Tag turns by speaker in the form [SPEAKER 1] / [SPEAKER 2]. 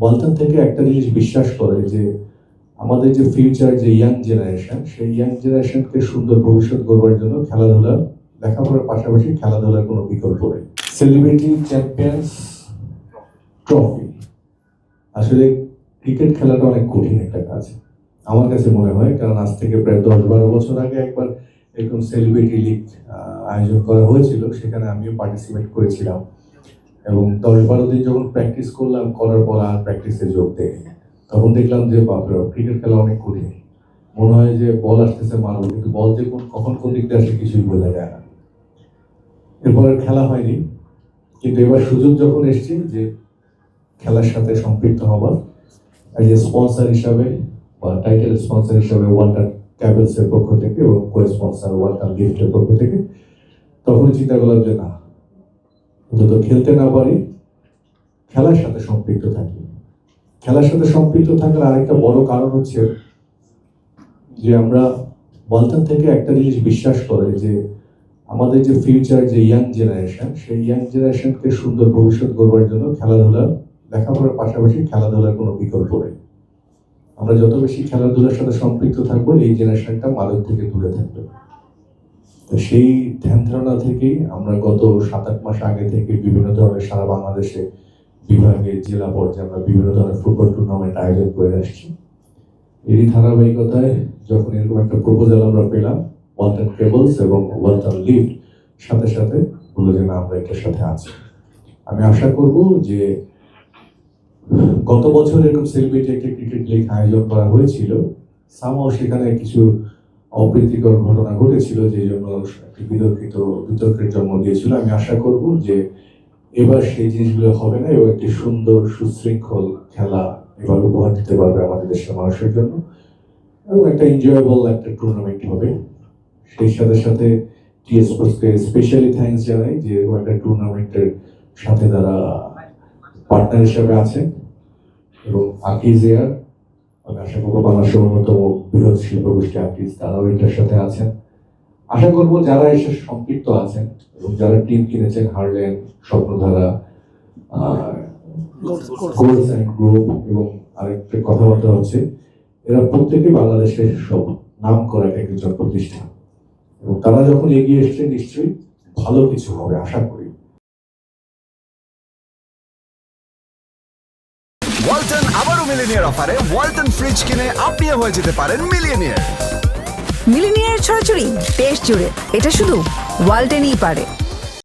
[SPEAKER 1] ওয়ালটন থেকে একটা জিনিস বিশ্বাস করে যে আমাদের যে ফিউচার যে ইয়াং জেনারেশন, সেই ইয়াং জেনারেশনকে সুন্দর ভবিষ্যৎ গড়বার জন্য খেলাধুলা, লেখাপড়ার পাশাপাশি খেলাধুলার কোনো বিকল্প নেই। সেলিব্রিটি চ্যাম্পিয়ন্স ট্রফি, আসলে ক্রিকেট খেলাটা অনেক কঠিন একটা কাজ আমার কাছে মনে হয়, কারণ আজ থেকে প্রায় 10-12 বছর আগে একবার এরকম সেলিব্রিটি লিগ আয়োজন করা হয়েছিল, সেখানে আমিও পার্টিসিপেট করেছিলাম এবং 10-12 দিন যখন প্র্যাকটিস করলাম, করার পর আর প্র্যাকটিসে যোগ দেয়, তখন দেখলাম যে বাপরে, ক্রিকেট খেলা অনেক কঠিন। মনে হয় যে বল আসতেছে মারবো, কিন্তু বল যে কখন কোন দিক দিয়ে আসে কিছুই বোঝা যায় না। এরপর খেলা হয়নি, কিন্তু এবার সুযোগ যখন এসছে যে খেলার সাথে সম্পৃক্ত হবার, এই যে স্পন্সর হিসাবে বা টাইটেল স্পন্সর হিসাবে ওয়ালটন ক্যাবেলস এর পক্ষ থেকে এবং কো স্পন্সর ওয়ালটন গিফটের পক্ষ থেকে, তখনই চিন্তা করলাম যে না, অন্তত খেলতে না পারি, খেলার সাথে সম্পৃক্ত থাকি। খেলার সাথে সম্পৃক্ত থাকার আরেকটা বড় কারণ হচ্ছে যে আমরা ওয়ালটন থেকে একটা জিনিস বিশ্বাস করে যে আমাদের যে ফিউচার যে ইয়াং জেনারেশন, সেই ইয়াং জেনারেশনকে সুন্দর ভবিষ্যৎ গড়বার জন্য খেলাধুলা, লেখাপড়ার পাশাপাশি খেলাধুলার কোনো বিকল্প নেই। আমরা যত বেশি খেলাধুলার সাথে সম্পৃক্ত থাকবো, এই জেনারেশনটা মাদক থেকে দূরে থাকবে। তো সেই ধ্যান ধারণা থেকেই আমরা গত 7-8 মাস আগে থেকে বিভিন্ন ধরনের সারা বাংলাদেশে বিভাগে, জেলা পর্যায়ে আমরা বিভিন্ন ধরনের ফুটবল টুর্নামেন্ট আয়োজন করে আসছি। এই ধারাবাহিকতায় যখন এরকম একটা প্রপোজাল আমরা পেলাম ওয়ালটন কেবলস এবং ওয়ালটন লিফট, সাথে সাথে বললো যে না, আমরা এটার সাথে আছি। আমি আশা করব যে গত বছর এরকম সেলিব্রিটি একটা ক্রিকেট লিগ আয়োজন করা হয়েছিল, সামহাও সেখানে কিছু অপ্রীতিকর ঘটনা ঘটেছিল, যে জন্য একটি বিতর্কের জন্ম দিয়েছিল। আমি আশা করব যে এবার সেই জিনিসগুলো হবে না এবং একটি সুন্দর সুশৃঙ্খল খেলা এবার উপহার দিতে পারবে আমাদের দেশের মানুষের জন্য, এবং একটা এনজয়েবল একটা টুর্নামেন্ট হবে। সেই সাথে সাথে টিএস স্পোর্টসকে স্পেশালি থ্যাঙ্কস জানাই যে এরকম একটা টুর্নামেন্টের সাথে তারা পার্টনার হিসেবে আছেন, এবং আকিজ এয়ার, আমি আশা করবো বাংলাদেশের অন্যতম বৃহৎ শিল্পগোষ্ঠী আকিজ, তারাও এটার সাথে আছেন। আশা করবো যারা এসে সম্পৃক্ত আছেন এবং যারা টিম কিনেছেন, Harland, Swapnadhara, goals and group, এবং আরেকটা কথাবার্তা হচ্ছে এরা প্রত্যেকে বাংলাদেশের সব নাম করা একজন প্রতিষ্ঠান, এবং তারা যখন এগিয়ে এসছে নিশ্চয়ই ভালো কিছু হবে আশা করি।
[SPEAKER 2] ওয়ালটন আবারও মিলিনিয়ার অফারে ওয়ালটন ফ্রিজ কিনে আপনিও হয়ে যেতে পারেন মিলিয়নিয়ার।
[SPEAKER 3] মিলিনিয়ার ছড়াছড়ি দেশ জুড়ে, এটা শুধু ওয়ালটেনই পারে।